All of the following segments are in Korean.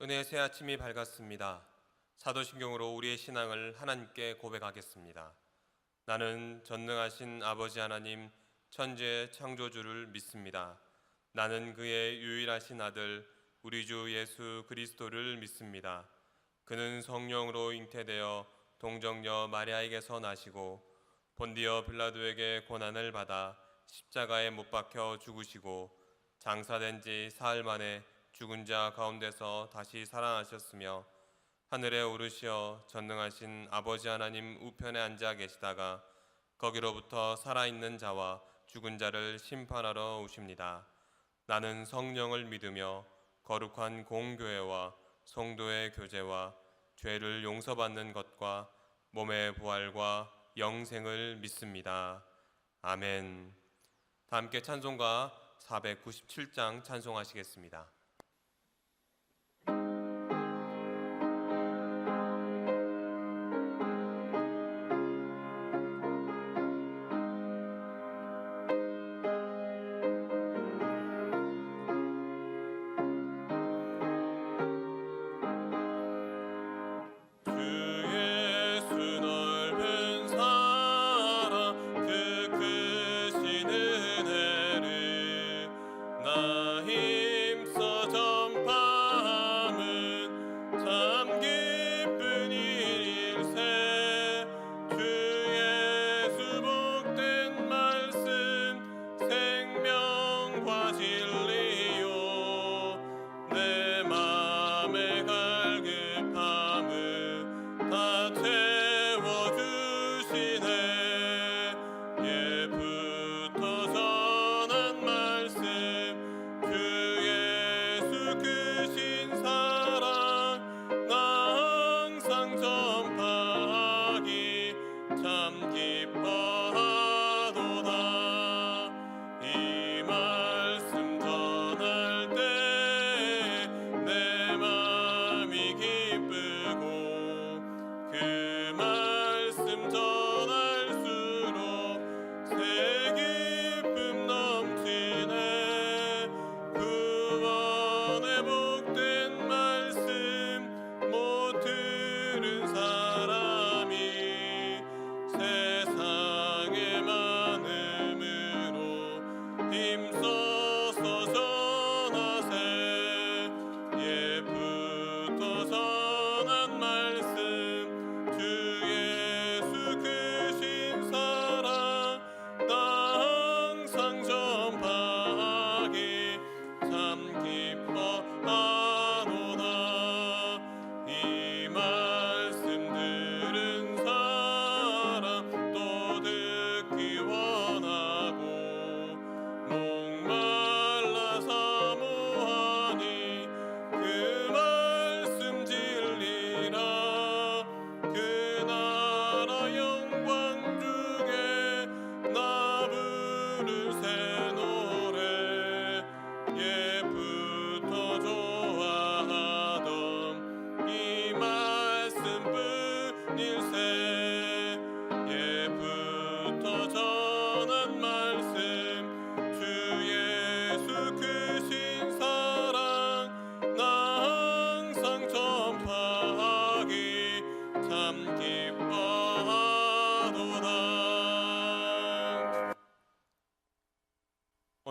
은혜의 새 아침이 밝았습니다. 사도신경으로 우리의 신앙을 하나님께 고백하겠습니다. 나는 전능하신 아버지 하나님 천지의 창조주를 믿습니다. 나는 그의 유일하신 아들 우리 주 예수 그리스도를 믿습니다. 그는 성령으로 잉태되어 동정녀 마리아에게서 나시고 본디어 빌라도에게 고난을 받아 십자가에 못 박혀 죽으시고 장사된 지 사흘 만에 죽은 자 가운데서 다시 살아나셨으며 하늘에 오르시어 전능하신 아버지 하나님 우편에 앉아 계시다가 거기로부터 살아있는 자와 죽은 자를 심판하러 오십니다. 나는 성령을 믿으며 거룩한 공교회와 성도의 교제와 죄를 용서받는 것과 몸의 부활과 영생을 믿습니다. 아멘. 다 함께 찬송가 497장 찬송하시겠습니다.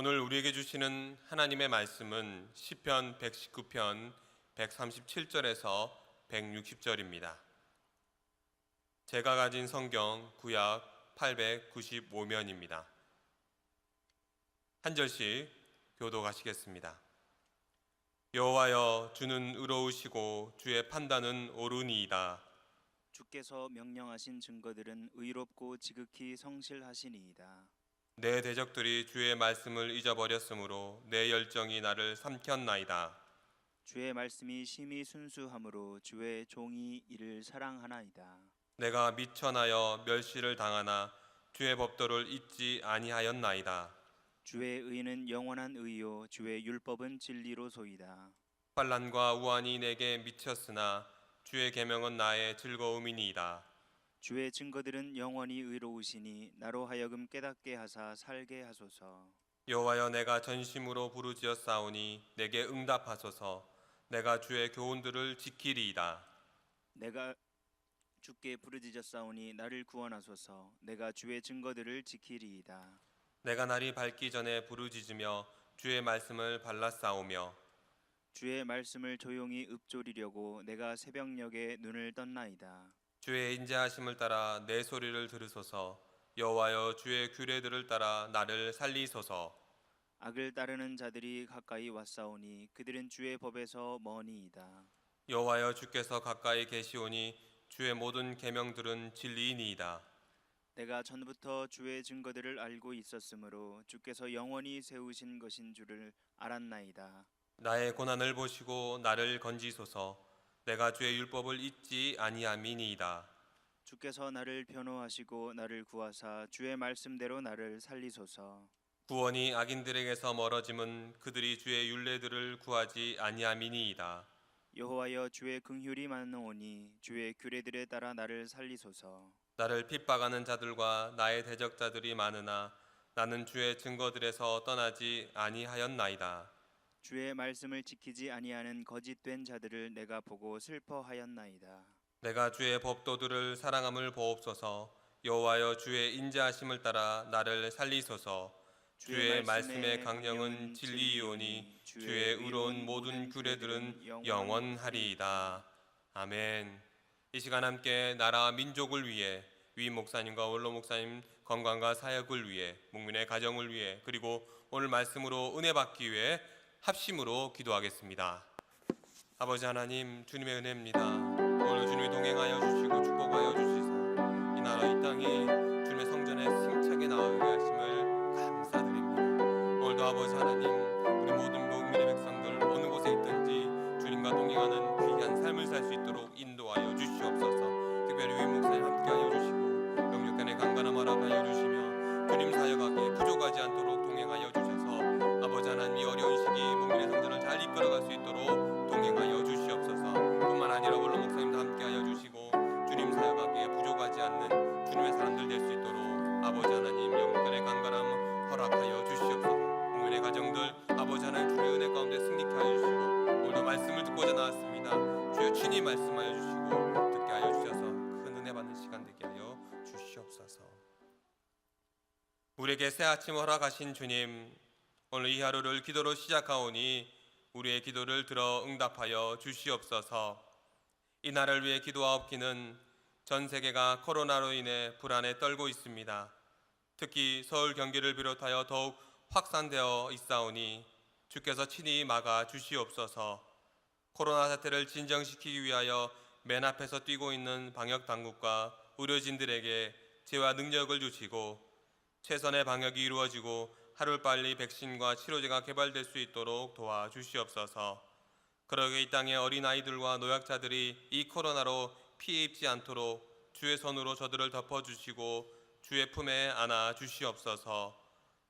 오늘 우리에게 주시는 하나님의 말씀은 시편 119편 137절에서 160절입니다. 제가 가진 성경 구약 895면입니다. 한 절씩 교독하시겠습니다. 여호와여, 주는 의로우시고 주의 판단은 옳으니이다. 주께서 명령하신 증거들은 의롭고 지극히 성실하시니이다. 내 대적들이 주의 말씀을 잊어버렸으므로 내 열정이 나를 삼켰나이다. 주의 말씀이 심히 순수함으로 주의 종이 이를 사랑하나이다. 내가 미천하여 멸시를 당하나 주의 법도를 잊지 아니하였나이다. 주의 의는 영원한 의요 주의 율법은 진리로소이다. 환난과 우환이 내게 미쳤으나 주의 계명은 나의 즐거움이니이다. 주의 증거들은 영원히 의로우시니 나로 하여금 깨닫게 하사 살게 하소서. 여호와여, 내가 전심으로 부르짖었사오니 내게 응답하소서. 내가 주의 교훈들을 지키리이다. 내가 주께 부르짖었사오니 나를 구원하소서. 내가 주의 증거들을 지키리이다. 내가 날이 밝기 전에 부르짖으며 주의 말씀을 발라싸우며 주의 말씀을 조용히 읊조리려고 내가 새벽녘에 눈을 떴나이다. 주의 인자하심을 따라 내 소리를 들으소서. 여호와여, 주의 규례들을 따라 나를 살리소서. 악을 따르는 자들이 가까이 왔사오니 그들은 주의 법에서 머니이다. 여호와여, 주께서 가까이 계시오니 주의 모든 계명들은 진리이니이다. 내가 전부터 주의 증거들을 알고 있었으므로 주께서 영원히 세우신 것인 줄을 알았나이다. 나의 고난을 보시고 나를 건지소서. 내가 주의 율법을 잊지 아니함이니이다. 주께서 나를 변호하시고 나를 구하사 주의 말씀대로 나를 살리소서. 구원이 악인들에게서 멀어짐은 그들이 주의 율례들을 구하지 아니함이니이다. 여호와여, 주의 긍휼이 많으오니 주의 규례들에 따라 나를 살리소서. 나를 핍박하는 자들과 나의 대적자들이 많으나 나는 주의 증거들에서 떠나지 아니하였나이다. 주의 말씀을 지키지 아니하는 거짓된 자들을 내가 보고 슬퍼하였나이다. 내가 주의 법도들을 사랑함을 보옵소서. 여호와여, 주의 인자하심을 따라 나를 살리소서. 주의 말씀의 강령은 진리이오니 주의 의로운 모든 규례들은 영원하리이다. 아멘. 이 시간 함께 나라와 민족을 위해 위 목사님과 원로 목사님 건강과 사역을 위해 국민의 가정을 위해 그리고 오늘 말씀으로 은혜 받기 위해 합심으로 기도하겠습니다. 아버지 하나님, 주님의 은혜입니다. 오늘 주님이 동행하여 주시고 축복하여 주시사 이 나라 이 땅이 주님의 성전에 힘차게 나아가게 하심을 감사드립니다. 오늘도 아버지 하나님, 우리 모든 국민의 백성들 어느 곳에 있든지 주님과 동행하는 귀한 삶을 살 수 있도록 인도하여 주시옵소서. 특별히 위 목사님 함께하여 주시고 영육간의 강건함 허락하여 주시며 주님 사역하기에 부족하지 않도록 동행하여 주셔서 아버지 하나님, 이 어려운 시기 국민의 성전을 잘 이끌어갈 수 있도록 동행하여 주시옵소서. 뿐만 아니라 원로 목사님도 함께하여 주시고 주님 사역하기에 부족하지 않는 주님의 사람들 될 수 있도록 아버지 하나님, 영육간의 강건함 허락하여 주시옵소서. 국민의 가정들 아버지 하나님, 주의 은혜 가운데 승리케 하여 주시고 오늘도 말씀을 듣고자 나왔습니다. 주여 친히 말씀하여 주시고 듣게 하여 주셔서 큰 은혜 받는 시간 되게 하여 주시옵소서. 우리에게 새 아침 허락하신 주님, 오늘 이 하루를 기도로 시작하오니 우리의 기도를 들어 응답하여 주시옵소서. 이 나라를 위해 기도하옵기는 전 세계가 코로나로 인해 불안에 떨고 있습니다. 특히 서울, 경기를 비롯하여 더욱 확산되어 있사오니 주께서 친히 막아 주시옵소서. 코로나 사태를 진정시키기 위하여 맨 앞에서 뛰고 있는 방역 당국과 의료진들에게 지혜와 능력을 주시고 최선의 방역이 이루어지고 하루빨리 백신과 치료제가 개발될 수 있도록 도와주시옵소서. 그러게 이 땅의 어린아이들과 노약자들이 이 코로나로 피해 입지 않도록 주의 손으로 저들을 덮어주시고 주의 품에 안아 주시옵소서.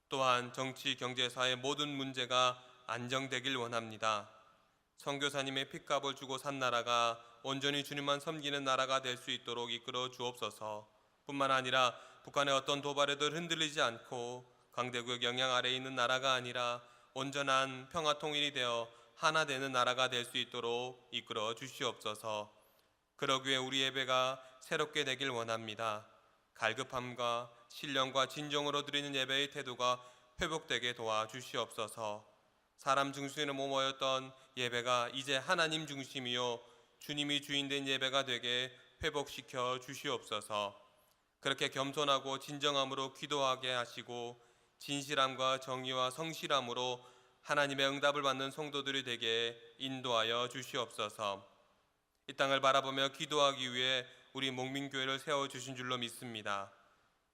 또한 정치, 경제, 사회 모든 문제가 안정되길 원합니다. 선교사님의 핏값을 주고 산 나라가 온전히 주님만 섬기는 나라가 될 수 있도록 이끌어 주옵소서. 뿐만 아니라 북한의 어떤 도발에도 흔들리지 않고 강대국의 영향 아래에 있는 나라가 아니라 온전한 평화 통일이 되어 하나 되는 나라가 될 수 있도록 이끌어 주시옵소서. 그러기 위해 우리 예배가 새롭게 되길 원합니다. 갈급함과 신령과 진정으로 드리는 예배의 태도가 회복되게 도와주시옵소서. 사람 중심으로 모였던 예배가 이제 하나님 중심이요 주님이 주인된 예배가 되게 회복시켜 주시옵소서. 그렇게 겸손하고 진정함으로 기도하게 하시고 진실함과 정의와 성실함으로 하나님의 응답을 받는 성도들이 되게 인도하여 주시옵소서. 이 땅을 바라보며 기도하기 위해 우리 목민교회를 세워주신 줄로 믿습니다.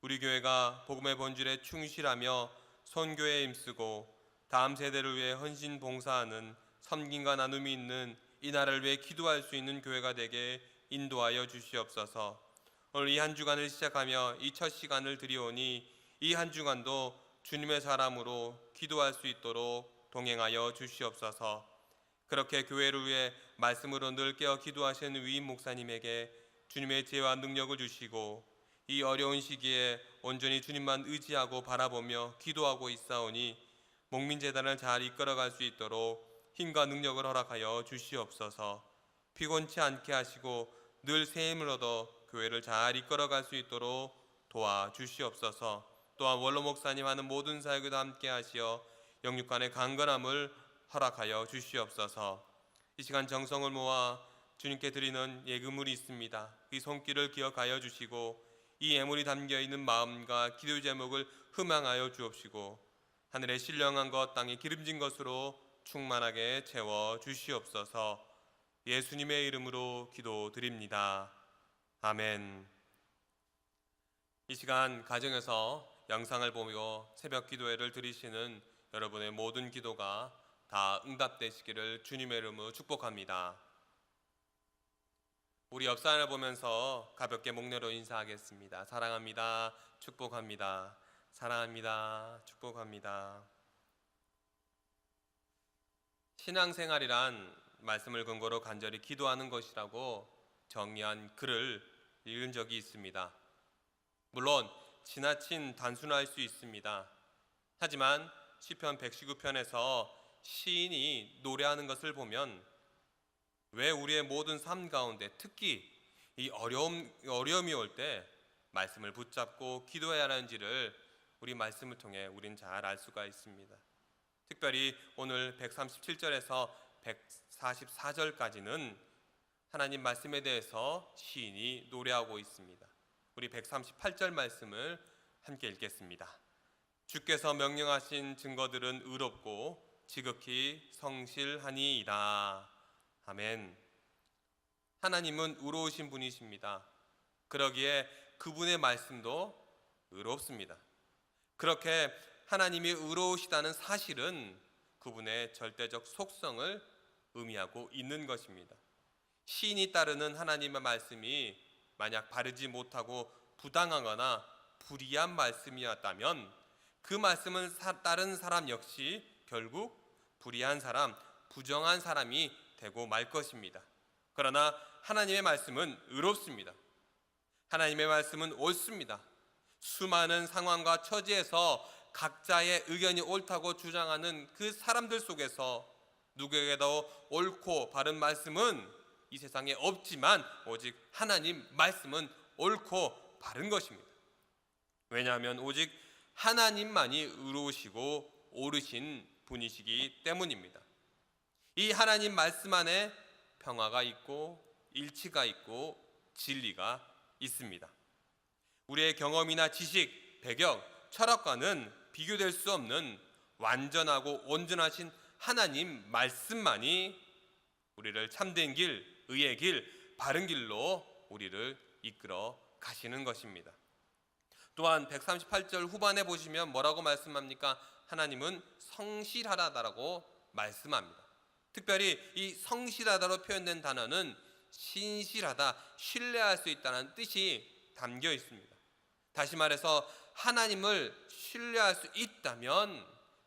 우리 교회가 복음의 본질에 충실하며 선교에 힘쓰고 다음 세대를 위해 헌신 봉사하는 섬김과 나눔이 있는 이 나라를 위해 기도할 수 있는 교회가 되게 인도하여 주시옵소서. 오늘 이 한 주간을 시작하며 이 첫 시간을 드리오니 이 한 주간도 주님의 사람으로 기도할 수 있도록 동행하여 주시옵소서. 그렇게 교회를 위해 말씀으로 늘 깨어 기도하시는 위임 목사님에게 주님의 지혜와 능력을 주시고 이 어려운 시기에 온전히 주님만 의지하고 바라보며 기도하고 있사오니 목민재단을 잘 이끌어갈 수 있도록 힘과 능력을 허락하여 주시옵소서. 피곤치 않게 하시고 늘 새 힘을 얻어 교회를 잘 이끌어갈 수 있도록 도와주시옵소서. 또한 원로 목사님 하는 모든 사역에도 함께 하시어 영육간의 강건함을 허락하여 주시옵소서. 이 시간 정성을 모아 주님께 드리는 예금물이 있습니다. 이 손길을 기억하여 주시고 이 예물이 담겨있는 마음과 기도 제목을 흠양하여 주옵시고 하늘의 신령한 것 땅에 기름진 것으로 충만하게 채워 주시옵소서. 예수님의 이름으로 기도드립니다. 아멘. 이 시간 가정에서 영상을 보며 새벽 기도회를 드리시는 여러분의 모든 기도가 다 응답되시기를 주님의 이름으로 축복합니다. 우리 옆 사람을 보면서 가볍게 목례로 인사하겠습니다. 사랑합니다. 축복합니다. 사랑합니다. 축복합니다. 신앙생활이란 말씀을 근거로 간절히 기도하는 것이라고 정의한 글을 읽은 적이 있습니다. 물론 지나친 단순할 수 있습니다. 하지만 시편 119편에서 시인이 노래하는 것을 보면 왜 우리의 모든 삶 가운데 특히 이 어려움이 올 때 말씀을 붙잡고 기도해야 하는지를 우리 말씀을 통해 우린 잘 알 수가 있습니다. 특별히 오늘 137절에서 144절까지는 하나님 말씀에 대해서 시인이 노래하고 있습니다. 우리 138절 말씀을 함께 읽겠습니다. 주께서 명령하신 증거들은 의롭고 지극히 성실하니이다. 아멘. 하나님은 의로우신 분이십니다. 그러기에 그분의 말씀도 의롭습니다. 그렇게 하나님이 의로우시다는 사실은 그분의 절대적 속성을 의미하고 있는 것입니다. 시인이 따르는 하나님의 말씀이 만약 바르지 못하고 부당하거나 불의한 말씀이었다면 그 말씀을 따른 사람 역시 결국 불의한 사람, 부정한 사람이 되고 말 것입니다. 그러나 하나님의 말씀은 의롭습니다. 하나님의 말씀은 옳습니다. 수많은 상황과 처지에서 각자의 의견이 옳다고 주장하는 그 사람들 속에서 누구에게도 옳고 바른 말씀은 이 세상에 없지만 오직 하나님 말씀은 옳고 바른 것입니다. 왜냐하면 오직 하나님만이 의로우시고 옳으신 분이시기 때문입니다. 이 하나님 말씀 안에 평화가 있고 일치가 있고 진리가 있습니다. 우리의 경험이나 지식, 배경, 철학과는 비교될 수 없는 완전하고 온전하신 하나님 말씀만이 우리를 참된 길, 의의 길, 바른 길로 우리를 이끌어 가시는 것입니다. 또한 138절 후반에 보시면 뭐라고 말씀합니까? 하나님은 성실하다라고 말씀합니다. 특별히 이 성실하다로 표현된 단어는 신실하다, 신뢰할 수 있다는 뜻이 담겨 있습니다. 다시 말해서 하나님을 신뢰할 수 있다면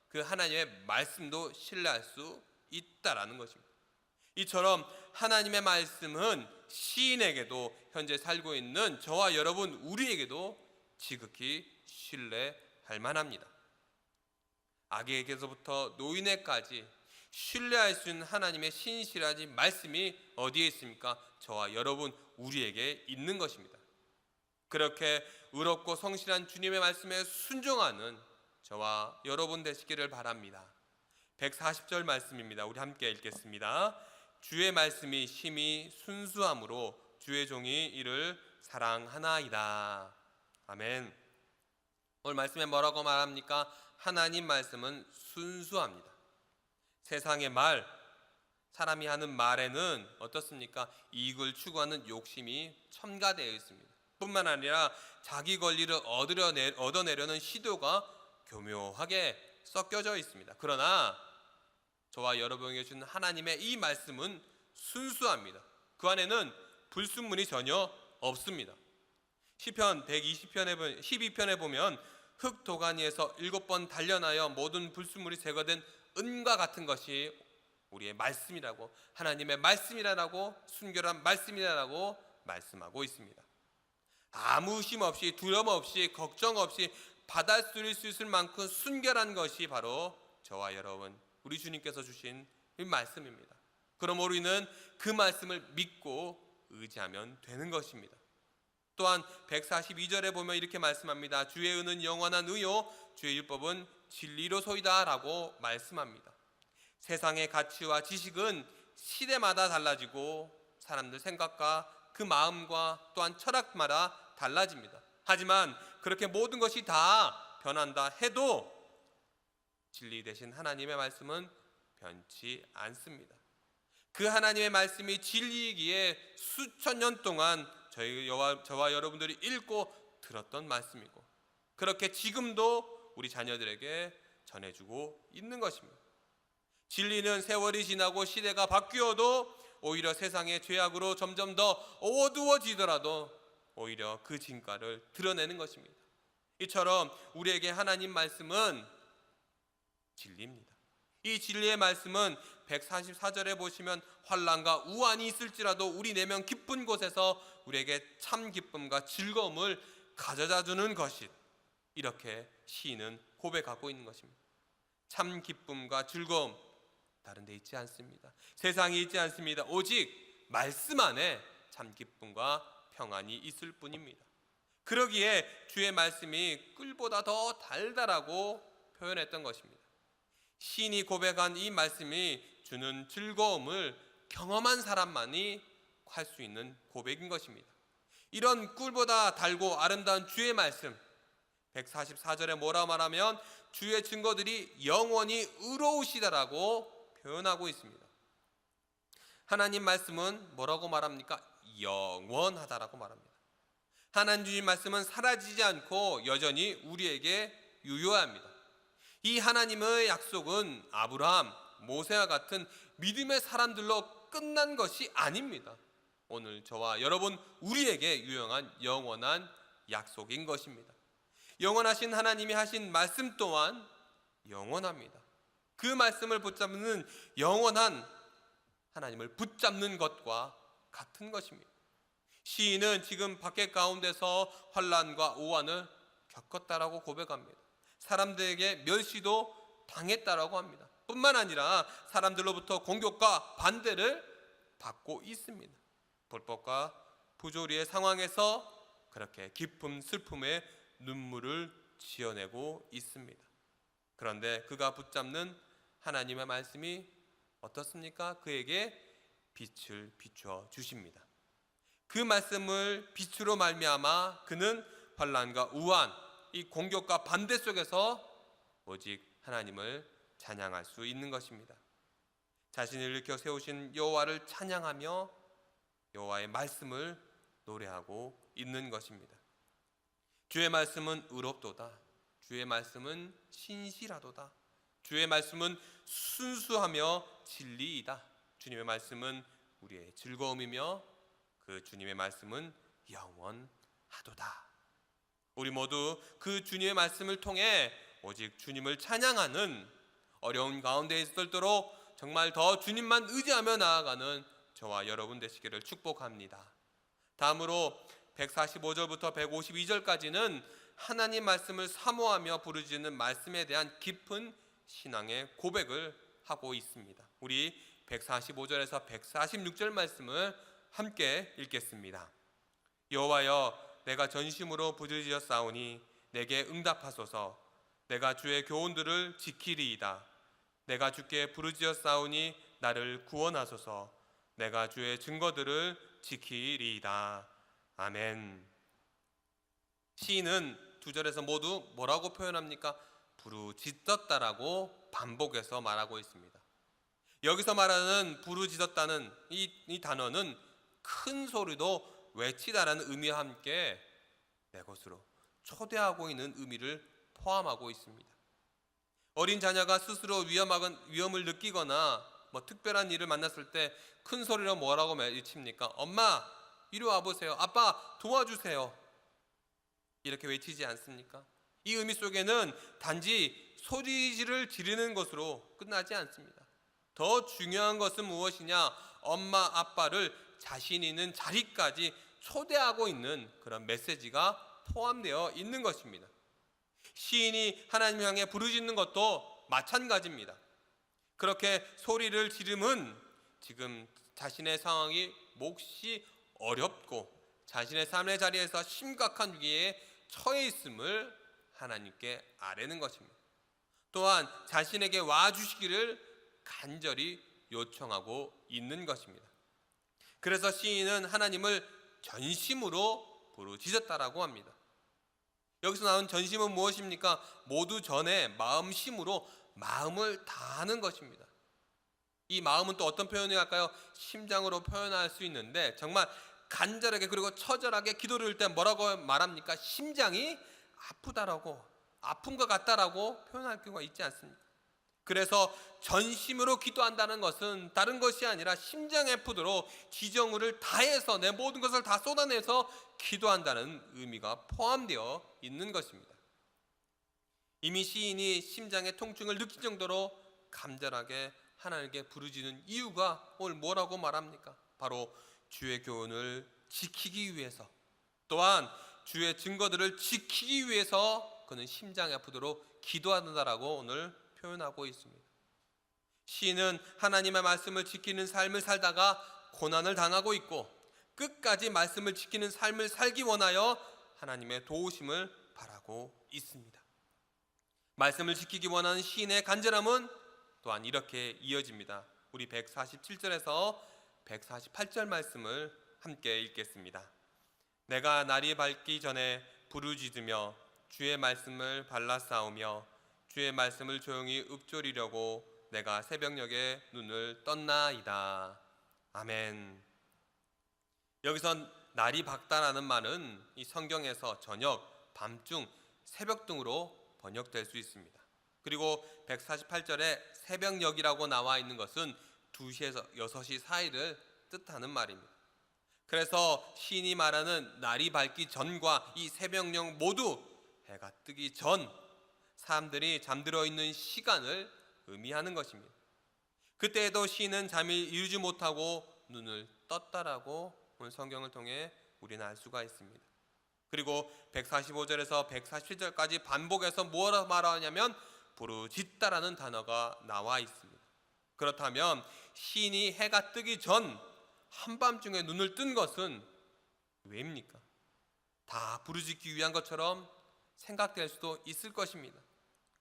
그 하나님의 말씀도 신뢰할 수 있다라는 것입니다. 이처럼 하나님의 말씀은 시인에게도 현재 살고 있는 저와 여러분 우리에게도 지극히 신뢰할 만합니다. 아기에게서부터 노인에까지 신뢰할 수 있는 하나님의 신실하신 말씀이 어디에 있습니까? 저와 여러분 우리에게 있는 것입니다. 그렇게 의롭고 성실한 주님의 말씀에 순종하는 저와 여러분 되시기를 바랍니다. 140절 말씀입니다. 우리 함께 읽겠습니다. 주의 말씀이 심히 순수함으로 주의 종이 이를 사랑하나이다. 아멘. 오늘 말씀에 뭐라고 말합니까? 하나님 말씀은 순수합니다. 세상의 말, 사람이 하는 말에는 어떻습니까? 이익을 추구하는 욕심이 첨가되어 있습니다. 뿐만 아니라 자기 권리를 얻어내려는 시도가 교묘하게 섞여져 있습니다. 그러나 저와 여러분에게 주는 하나님의 이 말씀은 순수합니다. 그 안에는 불순물이 전혀 없습니다. 시편 12편에 보면 흙 도가니에서 7번 단련하여 모든 불순물이 제거된 은과 같은 것이 우리의 말씀이라고, 하나님의 말씀이라고, 순결한 말씀이라고 말씀하고 있습니다. 아무 의심 없이, 두려움 없이, 걱정 없이 받아들일 수 있을 만큼 순결한 것이 바로 저와 여러분, 우리 주님께서 주신 이 말씀입니다. 그럼 우리는 그 말씀을 믿고 의지하면 되는 것입니다. 또한 142절에 보면 이렇게 말씀합니다. 주의 의는 영원한 의요 주의 율법은 진리로소이다 라고 말씀합니다. 세상의 가치와 지식은 시대마다 달라지고 사람들 생각과 그 마음과 또한 철학마다 달라집니다. 하지만 그렇게 모든 것이 다 변한다 해도 진리 되신 하나님의 말씀은 변치 않습니다. 그 하나님의 말씀이 진리이기에 수천 년 동안 저와 여러분들이 읽고 들었던 말씀이고 그렇게 지금도 우리 자녀들에게 전해주고 있는 것입니다. 진리는 세월이 지나고 시대가 바뀌어도 오히려 세상의 죄악으로 점점 더 어두워지더라도 오히려 그 진가를 드러내는 것입니다. 이처럼 우리에게 하나님 말씀은 진리입니다. 이 진리의 말씀은 144절에 보시면 환난과 우환이 있을지라도 우리 내면 깊은 곳에서 우리에게 참 기쁨과 즐거움을 가져다 주는 것이 이렇게 시인은 고백하고 있는 것입니다. 참 기쁨과 즐거움 다른 데 있지 않습니다. 세상에 있지 않습니다. 오직 말씀 안에 참 기쁨과 평안이 있을 뿐입니다. 그러기에 주의 말씀이 꿀보다 더 달달하고 표현했던 것입니다. 시인이 고백한 이 말씀이 주는 즐거움을 경험한 사람만이 할 수 있는 고백인 것입니다. 이런 꿀보다 달고 아름다운 주의 말씀 144절에 뭐라 말하면 주의 증거들이 영원히 의로우시다라고 표현하고 있습니다. 하나님 말씀은 뭐라고 말합니까? 영원하다라고 말합니다. 하나님 주신 말씀은 사라지지 않고 여전히 우리에게 유효합니다. 이 하나님의 약속은 아브라함, 모세와 같은 믿음의 사람들로 끝난 것이 아닙니다. 오늘 저와 여러분 우리에게 유용한 영원한 약속인 것입니다. 영원하신 하나님이 하신 말씀 또한 영원합니다. 그 말씀을 붙잡는 영원한 하나님을 붙잡는 것과 같은 것입니다. 시인은 지금 밖에 가운데서 환난과 오한을 겪었다라고 고백합니다. 사람들에게 멸시도 당했다라고 합니다. 뿐만 아니라 사람들로부터 공격과 반대를 받고 있습니다. 불법과 부조리의 상황에서 그렇게 깊은 슬픔의 눈물을 지어내고 있습니다. 그런데 그가 붙잡는 하나님의 말씀이 어떻습니까? 그에게 빛을 비추어 주십니다. 그 말씀을 빛으로 말미암아 그는 환난과 우한, 이 공격과 반대 속에서 오직 하나님을 찬양할 수 있는 것입니다. 자신을 일으켜 세우신 여호와를 찬양하며 여호와의 말씀을 노래하고 있는 것입니다. 주의 말씀은 의롭도다. 주의 말씀은 신실하도다. 주의 말씀은 순수하며 진리이다. 주님의 말씀은 우리의 즐거움이며 그 주님의 말씀은 영원하도다. 우리 모두 그 주님의 말씀을 통해 오직 주님을 찬양하는 어려운 가운데 있을도록 정말 더 주님만 의지하며 나아가는 저와 여러분 되시기를 축복합니다. 다음으로 145절부터 152절까지는 하나님 말씀을 사모하며 부르짖는 말씀에 대한 깊은 신앙의 고백을 하고 있습니다. 우리 145절에서 146절 말씀을 함께 읽겠습니다. 여호와여, 내가 전심으로 부르짖었사오니 내게 응답하소서. 내가 주의 교훈들을 지키리이다. 내가 주께 부르짖었사오니 나를 구원하소서. 내가 주의 증거들을 지키리이다. 아멘. 시인은 두 절에서 모두 뭐라고 표현합니까? 부르짖었다라고 반복해서 말하고 있습니다. 여기서 말하는 부르짖었다는 이 단어는 큰 소리로 외치다라는 의미와 함께 내 것으로 초대하고 있는 의미를 포함하고 있습니다. 어린 자녀가 스스로 위험을 느끼거나 특별한 일을 만났을 때 큰 소리로 뭐라고 외칩니까? 엄마 이리 와보세요. 아빠 도와주세요. 이렇게 외치지 않습니까? 이 의미 속에는 단지 소리를 지르는 것으로 끝나지 않습니다. 더 중요한 것은 무엇이냐? 엄마 아빠를 자신 있는 자리까지 초대하고 있는 그런 메시지가 포함되어 있는 것입니다. 시인이 하나님 향해 부르짖는 것도 마찬가지입니다. 그렇게 소리를 지름은 지금 자신의 상황이 몹시 어렵고 자신의 삶의 자리에서 심각한 위기에 처해 있음을 하나님께 아뢰는 것입니다. 또한 자신에게 와주시기를 간절히 요청하고 있는 것입니다. 그래서 시인은 하나님을 전심으로 부르짖었다라고 합니다. 여기서 나온 전심은 무엇입니까? 모두 전에 마음심으로 마음을 다하는 것입니다. 이 마음은 또 어떤 표현이 할까요? 심장으로 표현할 수 있는데 정말 간절하게 그리고 처절하게 기도를 할 때 뭐라고 말합니까? 심장이 아프다라고, 아픈 것 같다라고 표현할 경우가 있지 않습니까? 그래서 전심으로 기도한다는 것은 다른 것이 아니라 심장에 아프도록 지정을 다해서 내 모든 것을 다 쏟아내서 기도한다는 의미가 포함되어 있는 것입니다. 이미 시인이 심장의 통증을 느낄 정도로 간절하게 하나님께 부르짖는 이유가 오늘 뭐라고 말합니까? 바로 주의 교훈을 지키기 위해서, 또한 주의 증거들을 지키기 위해서 그는 심장이 아프도록 기도한다라고 오늘 표현하고 있습니다. 시인은 하나님의 말씀을 지키는 삶을 살다가 고난을 당하고 있고 끝까지 말씀을 지키는 삶을 살기 원하여 하나님의 도우심을 바라고 있습니다. 말씀을 지키기 원하는 시인의 간절함은 또한 이렇게 이어집니다. 우리 147절에서 148절 말씀을 함께 읽겠습니다. 내가 날이 밝기 전에 부르짖으며 주의 말씀을 발라싸우며 주의 말씀을 조용히 읊조리려고 내가 새벽녘에 눈을 떴나이다. 아멘. 여기서 날이 밝다라는 말은 이 성경에서 저녁, 밤중, 새벽 등으로 번역될 수 있습니다. 그리고 148절에 새벽녘이라고 나와 있는 것은 2시에서 6시 사이를 뜻하는 말입니다. 그래서 시인이 말하는 날이 밝기 전과 이 새벽녘 모두 해가 뜨기 전 사람들이 잠들어 있는 시간을 의미하는 것입니다. 그때에도 시인은 잠을 이루지 못하고 눈을 떴다라고 오늘 성경을 통해 우리는 알 수가 있습니다. 그리고 145절에서 147절까지 반복해서 뭐라 말하냐면 부르짖다라는 단어가 나와 있습니다. 그렇다면 시인이 해가 뜨기 전 한밤중에 눈을 뜬 것은 왜입니까? 다 부르짖기 위한 것처럼 생각될 수도 있을 것입니다.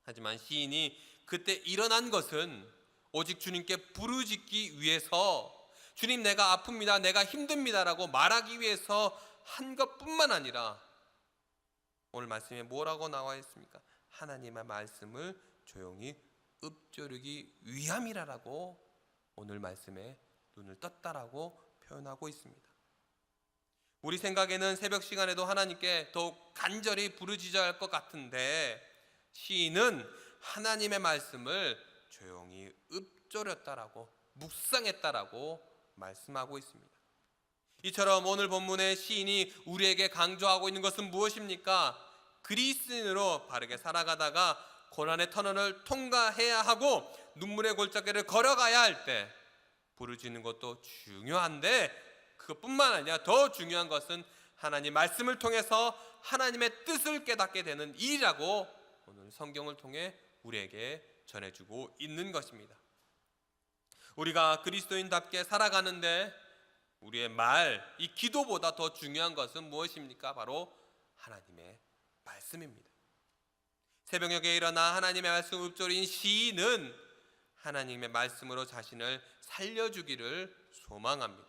하지만 시인이 그때 일어난 것은 오직 주님께 부르짖기 위해서, 주님 내가 아픕니다, 내가 힘듭니다라고 말하기 위해서 한 것뿐만 아니라 오늘 말씀에 뭐라고 나와 있습니까? 하나님의 말씀을 조용히 읊조리기 위함이라고 오늘 말씀에 눈을 떴다라고 표현하고 있습니다. 우리 생각에는 새벽 시간에도 하나님께 더욱 간절히 부르짖어야 할 것 같은데 시인은 하나님의 말씀을 조용히 읊조렸다라고, 묵상했다라고 말씀하고 있습니다. 이처럼 오늘 본문의 시인이 우리에게 강조하고 있는 것은 무엇입니까? 그리스인으로 바르게 살아가다가 고난의 터널을 통과해야 하고 눈물의 골짜기를 걸어가야 할 때 부르짖는 것도 중요한데 그것뿐만 아니라 더 중요한 것은 하나님 말씀을 통해서 하나님의 뜻을 깨닫게 되는 일이라고 오늘 성경을 통해 우리에게 전해주고 있는 것입니다. 우리가 그리스도인답게 살아가는데 우리의 말, 이 기도보다 더 중요한 것은 무엇입니까? 바로 하나님의 말씀입니다. 새벽녘에 일어나 하나님의 말씀 읊조린 시인은 하나님의 말씀으로 자신을 살려주기를 소망합니다.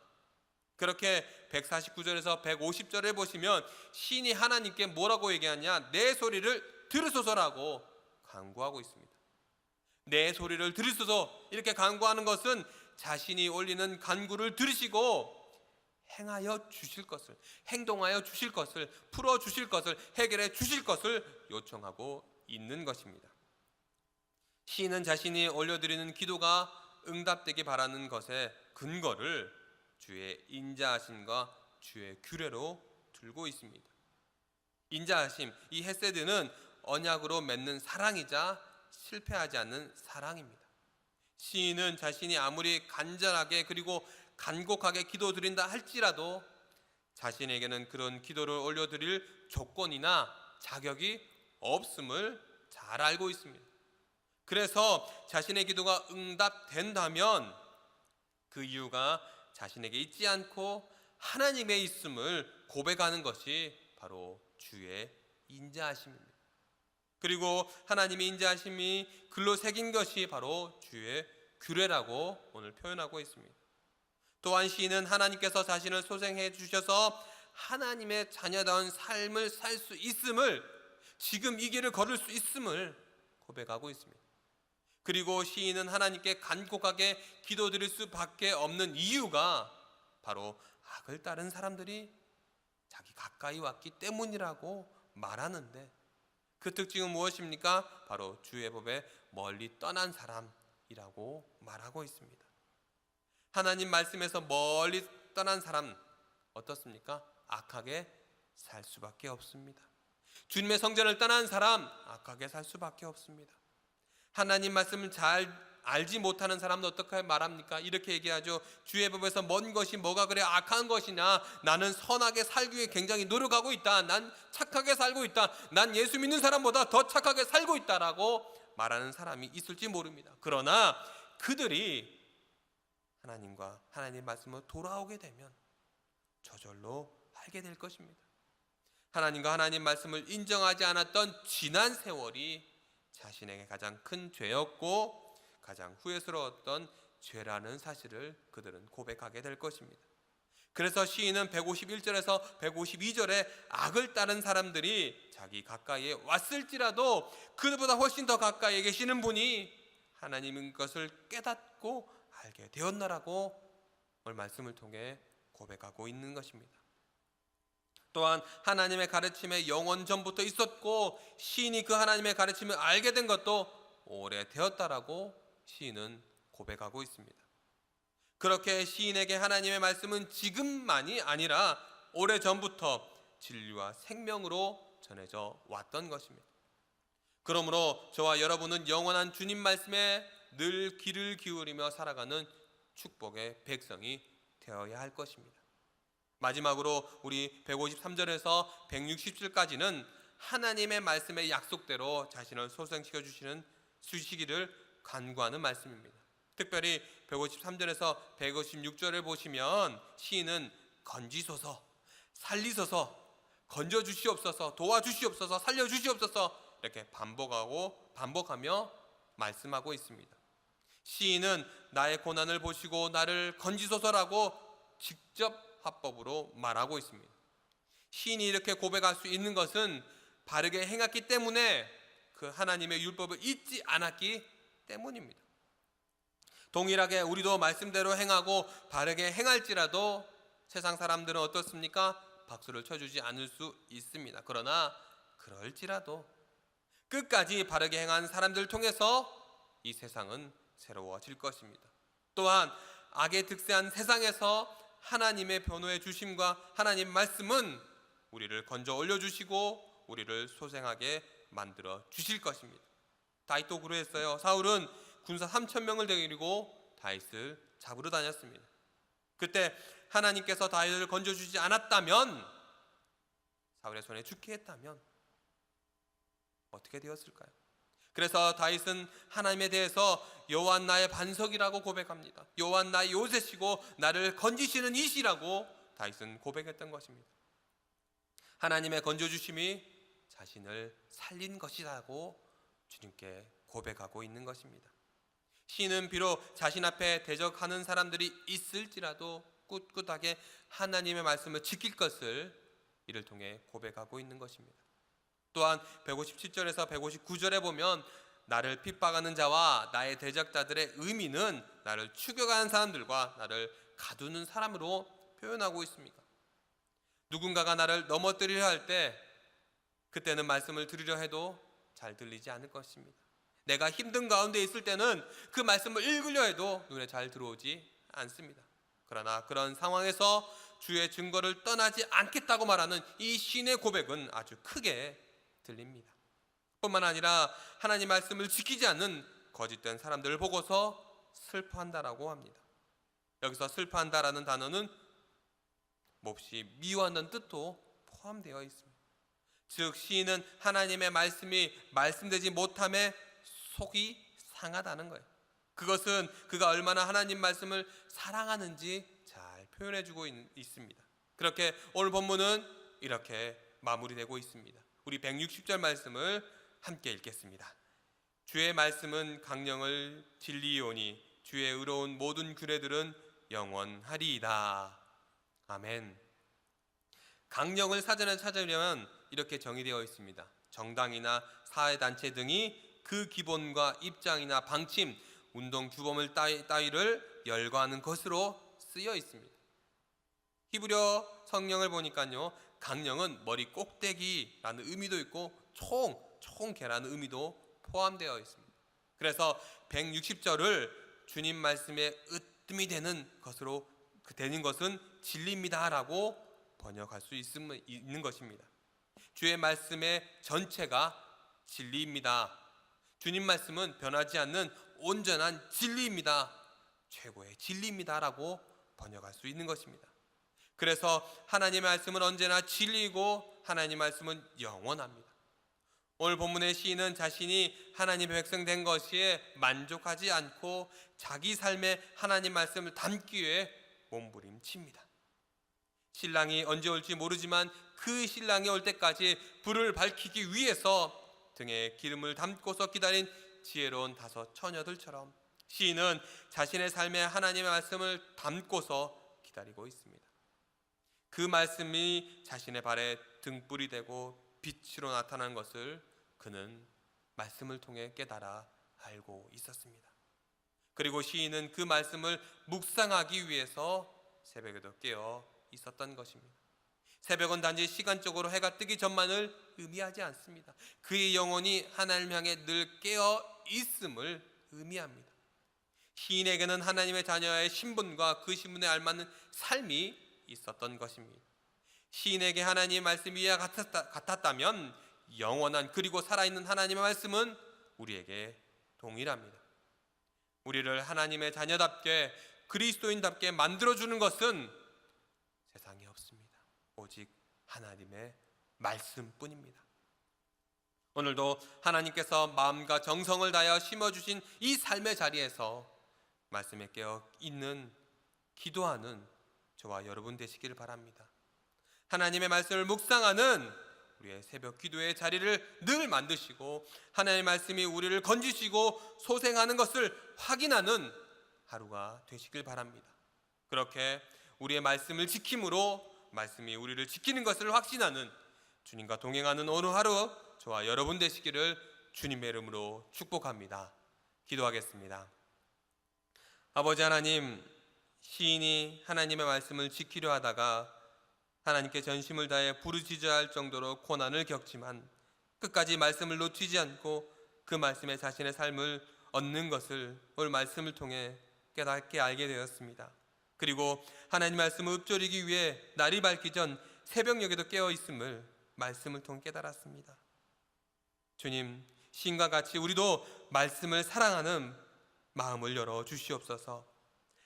그렇게 149절에서 150절을 보시면 시인이 하나님께 뭐라고 얘기하냐? 내 소리를 들으소서라고 간구하고 있습니다. 내 소리를 들으소서, 이렇게 간구하는 것은 자신이 올리는 간구를 들으시고 행하여 주실 것을, 행동하여 주실 것을, 풀어 주실 것을, 해결해 주실 것을 요청하고 있는 것입니다. 시인은 자신이 올려드리는 기도가 응답되기 바라는 것의 근거를 주의 인자하심과 주의 규례로 들고 있습니다. 인자하심, 이 헤세드는 언약으로 맺는 사랑이자 실패하지 않는 사랑입니다. 시인은 자신이 아무리 간절하게 그리고 간곡하게 기도드린다 할지라도 자신에게는 그런 기도를 올려드릴 조건이나 자격이 없음을 잘 알고 있습니다. 그래서 자신의 기도가 응답된다면 그 이유가 자신에게 있지 않고 하나님의 있음을 고백하는 것이 바로 주의 인자하심입니다. 그리고 하나님의 인자하심이 글로 새긴 것이 바로 주의 규례라고 오늘 표현하고 있습니다. 또한 시인은 하나님께서 자신을 소생해 주셔서 하나님의 자녀다운 삶을 살 수 있음을, 지금 이 길을 걸을 수 있음을 고백하고 있습니다. 그리고 시인은 하나님께 간곡하게 기도드릴 수밖에 없는 이유가 바로 악을 따른 사람들이 자기 가까이 왔기 때문이라고 말하는데, 그 특징은 무엇입니까? 바로 주의 법에 멀리 떠난 사람이라고 말하고 있습니다. 하나님 말씀에서 멀리 떠난 사람 어떻습니까? 악하게 살 수밖에 없습니다. 주님의 성전을 떠난 사람 악하게 살 수밖에 없습니다. 하나님 말씀을 잘 알지 못하는 사람은 어떻게 말합니까? 이렇게 얘기하죠. 주의 법에서 먼 것이 뭐가 그래 악한 것이냐? 나는 선하게 살기 위해 굉장히 노력하고 있다. 난 착하게 살고 있다. 난 예수 믿는 사람보다 더 착하게 살고 있다라고 말하는 사람이 있을지 모릅니다. 그러나 그들이 하나님과 하나님의 말씀으로 돌아오게 되면 저절로 알게 될 것입니다. 하나님과 하나님 말씀을 인정하지 않았던 지난 세월이 자신에게 가장 큰 죄였고 가장 후회스러웠던 죄라는 사실을 그들은 고백하게 될 것입니다. 그래서 시인은 151절에서 152절에 악을 따른 사람들이 자기 가까이에 왔을지라도 그들보다 훨씬 더 가까이에 계시는 분이 하나님인 것을 깨닫고 알게 되었나라고 오늘 말씀을 통해 고백하고 있는 것입니다. 또한 하나님의 가르침에 영원 전부터 있었고 시인이 그 하나님의 가르침을 알게 된 것도 오래되었다라고 시인은 고백하고 있습니다. 그렇게 시인에게 하나님의 말씀은 지금만이 아니라 오래전부터 진리와 생명으로 전해져 왔던 것입니다. 그러므로 저와 여러분은 영원한 주님 말씀에 늘 귀를 기울이며 살아가는 축복의 백성이 되어야 할 것입니다. 마지막으로 우리 153절에서 160절까지는 하나님의 말씀의 약속대로 자신을 소생시켜 주시기를 간구하는 말씀입니다. 특별히 153절에서 156절을 보시면 시인은 건지소서, 살리소서, 건져주시옵소서, 도와주시옵소서, 살려주시옵소서 이렇게 반복하며 말씀하고 있습니다. 시인은 나의 고난을 보시고 나를 건지소서라고 직접 화법으로 말하고 있습니다. 시인이 이렇게 고백할 수 있는 것은 바르게 행했기 때문에 그 하나님의 율법을 잊지 않았기 때문입니다. 동일하게 우리도 말씀대로 행하고 바르게 행할지라도 세상 사람들은 어떻습니까? 박수를 쳐주지 않을 수 있습니다. 그러나 그럴지라도 끝까지 바르게 행한 사람들을 통해서 이 세상은 새로워질 것입니다. 또한 악에 득세한 세상에서 하나님의 변호해 주심과 하나님 말씀은 우리를 건져 올려주시고 우리를 소생하게 만들어 주실 것입니다. 다윗도 그러했어요. 사울은 군사 3,000명을 데리고 다윗을 잡으러 다녔습니다. 그때 하나님께서 다윗을 건져주지 않았다면, 사울의 손에 죽게 했다면 어떻게 되었을까요? 그래서 다윗은 하나님에 대해서 여호와 나의 반석이라고 고백합니다. 여호와 나의 요새시고 나를 건지시는 이시라고 다윗은 고백했던 것입니다. 하나님의 건져주심이 자신을 살린 것이라고 주님께 고백하고 있는 것입니다. 시인은 비록 자신 앞에 대적하는 사람들이 있을지라도 꿋꿋하게 하나님의 말씀을 지킬 것을 이를 통해 고백하고 있는 것입니다. 또한 157절에서 159절에 보면 나를 핍박하는 자와 나의 대적자들의 의미는 나를 추격하는 사람들과 나를 가두는 사람으로 표현하고 있습니다. 누군가가 나를 넘어뜨리려 할 때 그때는 말씀을 들으려 해도 잘 들리지 않을 것입니다. 내가 힘든 가운데 있을 때는 그 말씀을 읽으려 해도 눈에 잘 들어오지 않습니다. 그러나 그런 상황에서 주의 증거를 떠나지 않겠다고 말하는 이 시인의 고백은 아주 크게 들립니다. 뿐만 아니라 하나님 말씀을 지키지 않는 거짓된 사람들을 보고서 슬퍼한다라고 합니다. 여기서 슬퍼한다라는 단어는 몹시 미워한다는 뜻도 포함되어 있습니다. 즉 시인은 하나님의 말씀이 말씀되지 못함에 속이 상하다는 거예요. 그것은 그가 얼마나 하나님 말씀을 사랑하는지 잘 표현해주고 있습니다. 그렇게 오늘 본문은 이렇게 마무리되고 있습니다. 우리 160절 말씀을 함께 읽겠습니다. 주의 말씀은 강령을 진리이오니 주의 의로운 모든 규례들은 영원하리이다. 아멘. 강령을 사전에 찾으려면 이렇게 정의되어 있습니다. 정당이나 사회단체 등이 그 기본과 입장이나 방침, 운동 규범을 따위를 열거하는 것으로 쓰여 있습니다. 히브리어 성경을 보니까요, 강령은 머리 꼭대기라는 의미도 있고 총개라는 의미도 포함되어 있습니다. 그래서 160절을 주님 말씀에 으뜸이 되는 것으로 되는 것은 진리입니다라고 번역할 수 있는 것입니다. 주의 말씀의 전체가 진리입니다. 주님 말씀은 변하지 않는 온전한 진리입니다. 최고의 진리입니다라고 번역할 수 있는 것입니다. 그래서 하나님의 말씀은 언제나 진리이고 하나님의 말씀은 영원합니다. 오늘 본문의 시인은 자신이 하나님의 백성 된 것에 만족하지 않고 자기 삶에 하나님 말씀을 담기 위해 몸부림칩니다. 신랑이 언제 올지 모르지만 그 신랑이 올 때까지 불을 밝히기 위해서 등에 기름을 담고서 기다린 지혜로운 5 처녀들처럼 시인은 자신의 삶에 하나님의 말씀을 담고서 기다리고 있습니다. 그 말씀이 자신의 발에 등불이 되고 빛으로 나타난 것을 그는 말씀을 통해 깨달아 알고 있었습니다. 그리고 시인은 그 말씀을 묵상하기 위해서 새벽에도 깨어 있었던 것입니다. 새벽은 단지 시간적으로 해가 뜨기 전만을 의미하지 않습니다. 그의 영혼이 하나님 향해 늘 깨어 있음을 의미합니다. 시인에게는 하나님의 자녀의 신분과 그 신분에 알맞는 삶이 있었던 것입니다. 시인에게 하나님의 말씀이 이와 같았다면 영원한 그리고 살아있는 하나님의 말씀은 우리에게 동일합니다. 우리를 하나님의 자녀답게 그리스도인답게 만들어주는 것은 세상에 없습니다. 오직 하나님의 말씀뿐입니다. 오늘도 하나님께서 마음과 정성을 다하여 심어주신 이 삶의 자리에서 말씀에 깨어 있는 기도하는 저와 여러분 되시기를 바랍니다. 하나님의 말씀을 묵상하는 우리의 새벽 기도의 자리를 늘 만드시고 하나님의 말씀이 우리를 건지시고 소생하는 것을 확인하는 하루가 되시길 바랍니다. 그렇게 우리의 말씀을 지킴으로 말씀이 우리를 지키는 것을 확신하는 주님과 동행하는 오늘 하루 저와 여러분 되시기를 주님의 이름으로 축복합니다. 기도하겠습니다. 아버지 하나님, 시인이 하나님의 말씀을 지키려 하다가 하나님께 전심을 다해 부르짖어야 할 정도로 고난을 겪지만 끝까지 말씀을 놓치지 않고 그 말씀에 자신의 삶을 얻는 것을 오늘 말씀을 통해 깨닫게 알게 되었습니다. 그리고 하나님 말씀을 읊조리기 위해 날이 밝기 전 새벽녘에도 깨어 있음을 말씀을 통해 깨달았습니다. 주님, 시인과 같이 우리도 말씀을 사랑하는 마음을 열어 주시옵소서.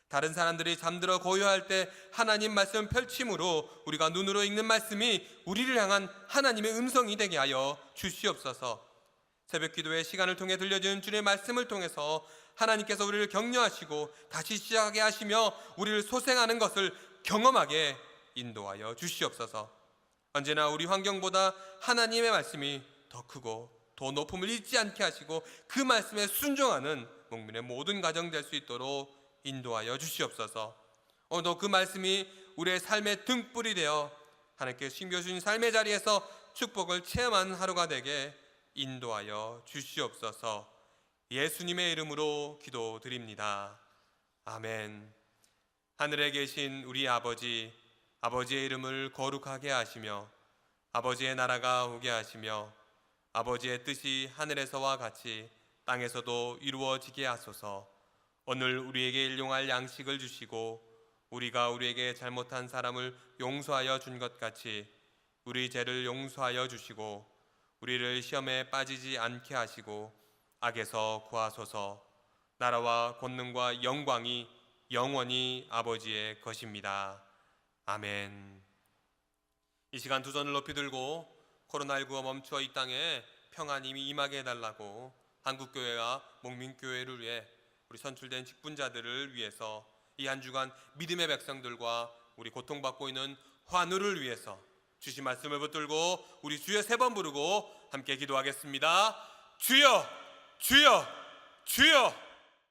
다른 사람들이 잠들어 고요할 때 하나님 말씀 펼침으로 우리가 눈으로 읽는 말씀이 우리를 향한 하나님의 음성이 되게 하여 주시옵소서. 새벽 기도의 시간을 통해 들려주는 주님의 말씀을 통해서 하나님께서 우리를 격려하시고 다시 시작하게 하시며 우리를 소생하는 것을 경험하게 인도하여 주시옵소서. 언제나 우리 환경보다 하나님의 말씀이 더 크고 더 높음을 잊지 않게 하시고 그 말씀에 순종하는 목민의 모든 가정 될 수 있도록 인도하여 주시옵소서. 오늘도 그 말씀이 우리의 삶의 등불이 되어 하나님께 심겨주신 삶의 자리에서 축복을 체험하는 하루가 되게 인도하여 주시옵소서. 예수님의 이름으로 기도드립니다. 아멘. 하늘에 계신 우리 아버지, 아버지의 이름을 거룩하게 하시며 아버지의 나라가 오게 하시며 아버지의 뜻이 하늘에서와 같이 땅에서도 이루어지게 하소서. 오늘 우리에게 일용할 양식을 주시고 우리가 우리에게 잘못한 사람을 용서하여 준 것 같이 우리 죄를 용서하여 주시고 우리를 시험에 빠지지 않게 하시고 악에서 구하소서. 나라와 권능과 영광이 영원히 아버지의 것입니다. 아멘. 이 시간 두 손을 높이 들고 코로나19가 멈춰 이 땅에 평안이 임하게 해달라고 한국교회와 목민교회를 위해 우리 선출된 직분자들을 위해서 이 한 주간 믿음의 백성들과 우리 고통받고 있는 환우를 위해서 주신 말씀을 붙들고 우리 주여 3번 부르고 함께 기도하겠습니다. 주여, 주여, 주여.